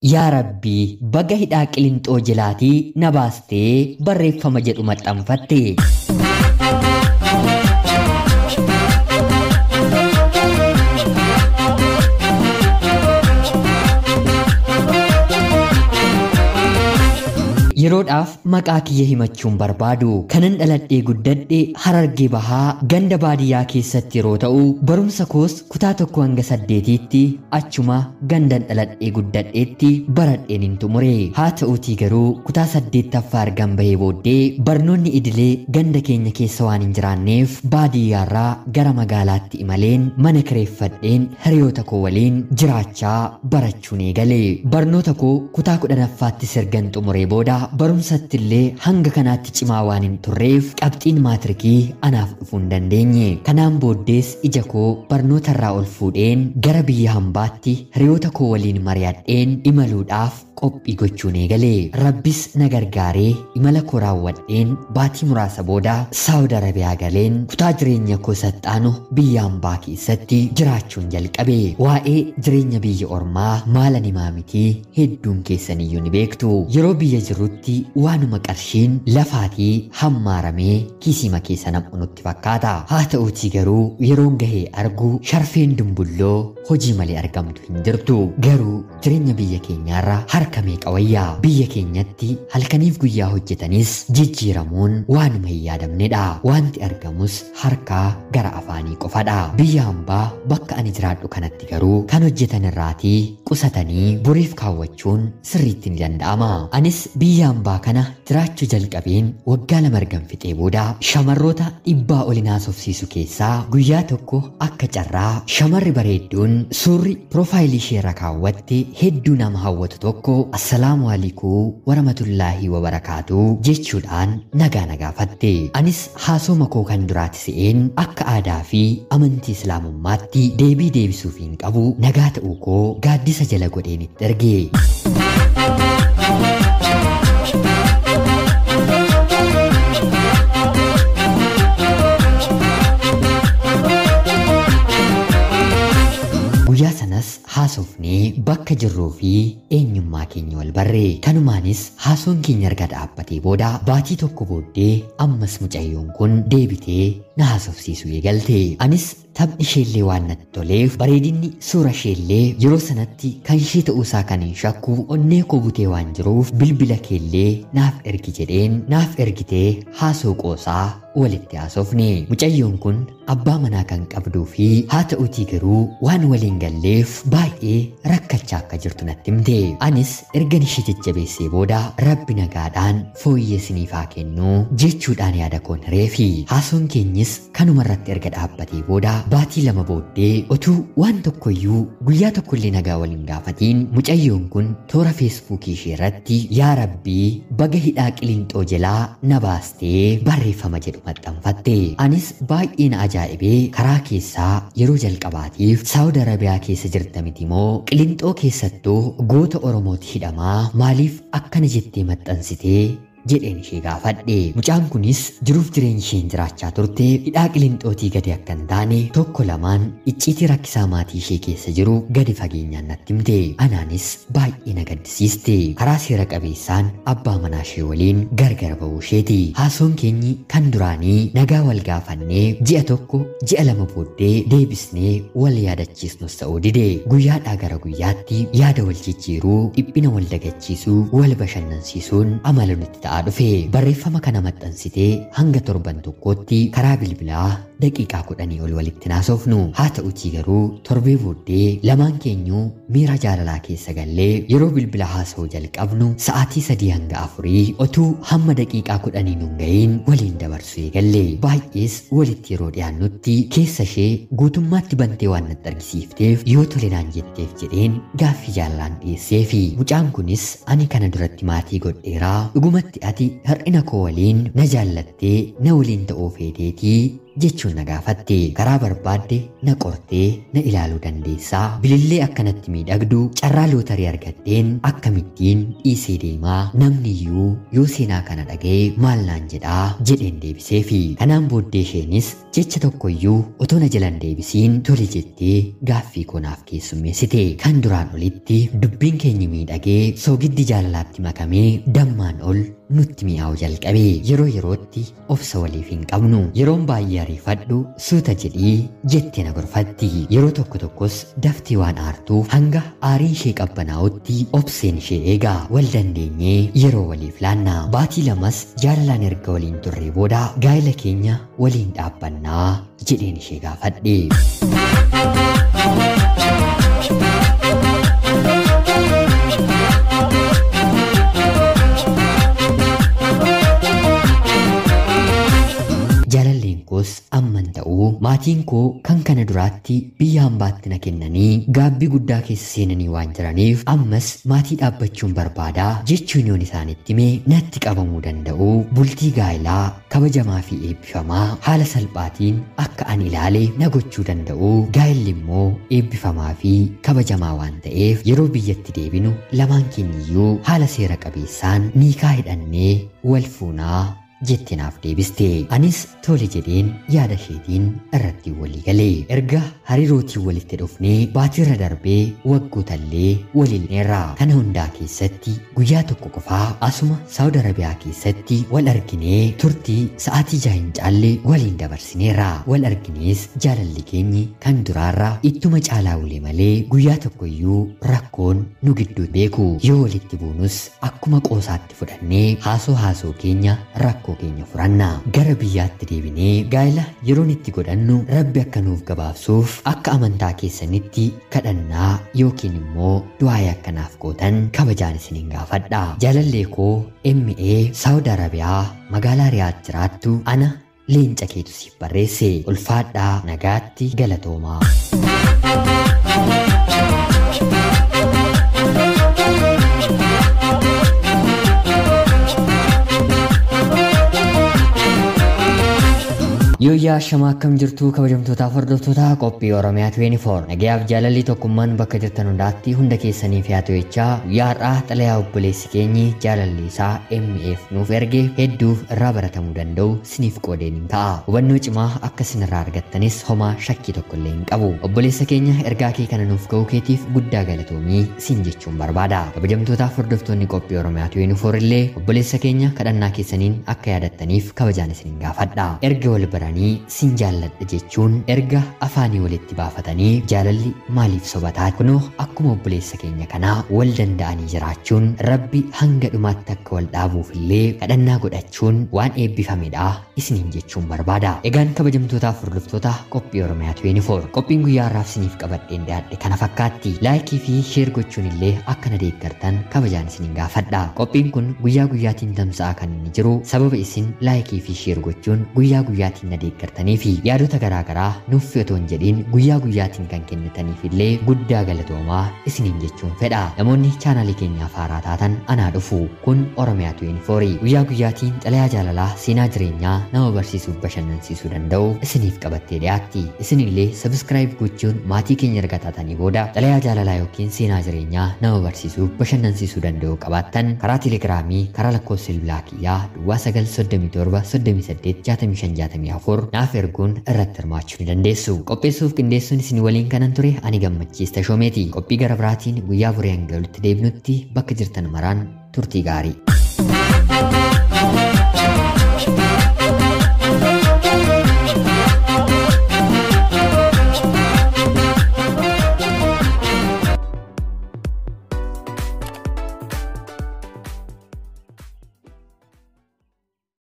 Yaa Rabbii baga hidhaa qilintoo jilaatii na baastee barreeffama jedhu maxxanfatte. Yeroodhaaf maqaa kiyya himachuun barbaadu kanan dhaladhee guddadhe Harargee Bahaa ganda baadiyyaa keessatti yeroo ta'u barumsa koos kutaa 1 hanga 8tti achuma gandan dhaladhee guddadheetti baradheen hin xumure. Haa ta'uutii garuu kutaa 8ffaa argan bahee booddee barnoonni idilee ganda keenya keessa waan hin jiraanneef baadiyyaarraa gara magaalaatti imaleen mana kireeffadheen hiriyoota koo waliin jiraachaa barachuun eegale. Barnoota koo kutaa 10ffaatti sirgan xumuree booda barumsattillee hanga kanaatti cimaa waan hin turreef qabxiin maatirikii anaaf dhufuu hin dandeenye. Kanaan booddees ija koo barnootarraa ol fuudheen gara biyya hambaatti hiriyoota koo waliin mari'adheen imaluudhaaf qophii gochuun eegale. Rabbis na gargaaree imala koo raawwadheen baatii muraasa booda Saawud Arabiyaa galeen kutaa jireenya koo saxxaanu biyya hambaa keessatti jiraachuun jalqabe. Waa'ee jireenya biyya ormaa maalan himaa miti hedduun keessaniyyuu ni beektu. Yeroo biyya jirrutti waanuma qarshiin lafaatii hammaaramee kiisima keessa nam'u nutti fakkaata. Haa ta'uutii garuu yeroon gahee argu sharfeen dumbulloo hojii malee argamtu hin jirtu. Garuu jireenya biyya keenyaarra harka meeqa wayyaa. Biyya keenyatti halkaniif guyyaa hojjetanis jijjiiramuun waanuma hin yaadamnedha. Wanti argamus harkaa gara afaanii qofadha. Biyya hambaa bakka ani jiraadhu kanatti garuu kan hojjetan irraatii qusatanii boriif kaawwachuun sirriitti ni danda'ama. Anis biyya hambaa kana jiraachuu jalqabeen waggaa 2 ergan fixee booda shamarroota 100 ol haasofsiisu keessaa guyyaa tokko akka carraa shamarri bareedduun suurri piroofaayilii isheerra kaawwatte hedduu nama hawwatu tokko assalaamu alaykum warahmatullaahi wabarakaatu jechuudhaan nagaa nagaafatte. Anis haasoma koo kan duraati se'een akka aadaa fi amantii islaamummaatti deebii deebisuuf hin qabu nagaa ta'uu koo gaaddisa jala godheen itti erge. Guyyaa sanas haasofnee bakka jirruu fi eenyummaa keenya wal barre. Kanumaanis haasoon keenya erga dhaabbatee booda baatii tokko booddee ammas mucayyoon kun deebitee na haasofsiisuu eegalte. Anis taphni isheellee waan natti toleef bareedinni suura isheellee yeroo sanatti kan ishee ta'uusaa kan hin shakku onnee koo butee waan jiruuf bilbila keellee naaf ergi jedheen naaf ergitee haasoo qoosaa walitti haasofne. Mucayyoon kun abbaa manaa kan qabduu fi haa ta'uutii garuu waan waliin galleef baay'ee rakkachaa akka jirtu natti himte. Anis ergan ishee jajjabeessee booda rabbi nagaadhaan fooyyee siniif haa kennu jechuudhaan yaada koon hireefi. Haasoon keenyis kanuma irratti erga dhaabbatee booda baatii 2 booddee otuu waan tokkoyyuu guyyaa tokkollee nagaa waliin gaafatiin mucayyoon kun toora feesbuukii ishee irratti yaa rabbii baga hidhaa qilintoo jalaa na baastee barreeffama jedhu maxxanfatte. Anis baay'ee na ajaa'ibee karaa keessaa yeroo jalqabaatiif Saawud Arabiyaa keessa jirta miti moo qilintoo keessattuu goota Oromooti hidhamaa maaliif akkana jettee maxxansitee jedheen ishee gaafadhe. Mucaan kunis jiruuf jireenya isheen jiraachaa turte hidhaa qilintootii gadi akka hin taane 1-2 icciitii rakkisaa maatii ishee keessa jiru gadi fageenyaan natti himte. Anaanis baay'ee na gaddisiiste. Karaa seera qabeessaan abbaa manaa ishee waliin gargar ba'uu isheeti. Haasoon keenyi kan duraanii nagaa wal gaafannee ji'a 1 ji'a 2 booddee deebisnee wal yaadachiisnus ta'uu dide. Guyyaadhaa gara guyyaatti yaada wal jijjiiruu dhiphina wal dagachiisuu wal bashannansiisuun amala nutti ta'a dhufe. Barreeffama kana maxxansitee hanga torban tokkootti karaa bilbilaa daqiiqaa 10 ol walitti haasofnu. Haa ta'uutii garuu torbee booddee lamaan keenyuu miira jaalalaa keessa gallee yeroo bilbila haasa'uu jalqabnu sa'aatii 3 hanga 4 otuu hamma daqiiqaa 10 nun ga'iin waliin dabarsuu eegalle. Baay'ees walitti yeroo dhiyaannutti keessa ishee guutummaatti bantee waan natti argisiifteef yoo tole naan jetteef jedheen gaaffii jaalalaan dhiyeesseefi. Mucaan kunis ani kana duratti maatii godheeraa dhugumatti ati hir'ina koo waliin na jaallattee na waliin ta'uu feeteetii jechuun na gaafatte. Karaa barbaadde na qortee na ilaaluu dandeessaa. Bilillee akkanatti miidhagdu carraa lootarii argatteen akkamittiin dhiisee deemaa namni iyyuu yoo seenaa kana dhaga'e maal naan jedhaa jedheen deebiseefi. Kanaan booddee isheenis jecha tokko iyyuu otoo na jalan deebisiin tole jettee gaaffii koonaaf keessummeessite. Kan duraan olitti dubbiin keenya miidhagee soogiddi jaalalaatti makamee dammaan ol nutti mi'aawu jalqabe. Yeroo yerootti obsa waliif hin qabnu. Yeroon baay'ee ariifadhu suuta jedhii jettee na gorfatti. Yeroo tokko tokkos daftee waan aartuuf hanga aariin ishee qabbanaa'utti obseen ishee eega. Wal dandeenyee yeroo waliif laanna. Baatii lamas jaalalaan erga waliin turree booda gaa'ela keenya waliin dhaabbannaa jedheen ishee gaafadhe. Jaalalleen koos amman ta'uu maatiin koo kan kana duraatti biyya hambaatti na kennanii gaabbii guddaa keessa seenanii waan jiraniif ammas maatii dhaabbachuun barbaadaa jechuun yoon isaanitti himee natti qabamuu danda'u. Bultii gaa'elaa kabajamaa fi eebbifamaa haala salphaatiin akka ani ilaale na gochuu danda'u. Gaa'elli immoo eebbifamaa fi kabajamaa waan ta'eef yeroo biyyatti deebinu lamaan keenyiyyuu haala seera qabeessaan niikaa hidhannee wal fuunaa jettee naaf deebiste. Anis tole jedheen yaada isheetiin irratti walii galee. Erga hariirootiin walitti dhufnee baatiirra darbee waggootallee waliilneerra. Kana hundaa keessatti guyyaa tokko qofaa asuma Saawud Arabiyaa keessatti wal arginee turtii sa'aatii 6 hin caalle waliin dabarsineerra. Wal arginees jaalalli keenyi kan duraarra ittuma caalaa ulee malee guyyaa tokko iyyuu rakkoon nu gidduu beeku. Yoo walitti buunus akkuma qoosaatti fudhannee haasoo keenya rakkoo keenya furanna. Gara biyyaatti deebinee gaa'ela yeroon itti godhannu Rabbi akka nuuf gabaabsuuf akka amantaa keessanitti kadhannaa yookiin immoo du'aa akkanaaf gootan kabajaan isiniin gaafadha. Jaalallee koo MA Saawud Arabiyaa magaalaa Riyaad jiraattu ana leenca keetu siif barreesse. Ulfaadhaa nagaatti galatoomaa. Yooyyaa shamaa akkam jirtu kabajamtootaaf hordoftoota qophii Oromiyaa 24. Nagayaaf jaalalli tokkummaan bakka jirtan hundaatti hunda keessaniif yaa to'ichaa. Yaadhaa xalayaa obboleessi keenyi jaalalli isaa MF nuuf erge hedduuf irraa baratamuu danda'u siniif qoodeen hin ta'a. Hubannoo cimaa akka sinirraa argattanis homaa shakkii tokkollee hin qabu. Obboleessa keenya ergaa kee kana nuuf ga'uu keetiif guddaa galatoomii sin jechuun barbaada. Kabajamtootaaf hordoftoonni qophii Oromiyaa 24 illee obboleessa keenya kadhannaa keessaniin akka yaadattaniif kabajaan isiniin gaafadha. Erga wal baranii sin jaalladha jechuun erga afaanii walitti baafatanii jaalalli maaliif sobataa? Kunoo akkuma obboleessa keenya kanaa wal danda'anii jiraachuun Rabbi hanga dhumaatti akka wal dhaabuuf illee kadhannaa godhachuun waan eebbifamedha isiniin jechuun barbaada. Egaan kabajamtootaaf hordoftoota qophii Oromiyaa 24 qophiin guyyaa har'aaf isiniif qabadheen dhiyaadhe kana fakkaatti. Laayikii fi sheer gochuun illee akka na deeggartan kabajaan isiniin gaafadha. Qophiin kun guyyaa guyyaatiin tamsa'a kan inni jiru sababa isin laayikii fi sheer gochuun guyyaa guyyaatiin na deeggartanii fi yaadota garaagaraa nuuf otoo hin jedhiin guyyaa guyyaatiin kan kennitaniif illee guddaa galatoomaa isiniin jechuun fedha. Namoonni chaanaalii keenyaaf haaraa taatan anaa dhufu kun Oromiyaa 24 guyyaa guyyaatiin xalayaa jaalalaa seenaa jireenyaa nama barsiisuuf bashannansiisuu danda'u isiniif qabattee dhiyaatti. Isin illee sabskiraayib gochuun maatii keenya erga taatanii booda xalayaa jaalalaa yookiin seenaa jireenyaa nama barsiisuuf bashannansiisuu danda'u qabaattan karaa teelegiraamii karaa lakkoofsa bilbilaa kiyyaa duwwaa 937 38 65 64 naaf erguun irratti hirmaachuu ni dandeessu. Qopheessuuf qindeessuun isin waliin kanan ture ani Gammachiista Shoomeeti. Qophii gara biraatiin guyyaa boree hanga walitti deebinutti bakka jirtan maraan turtii gaarii.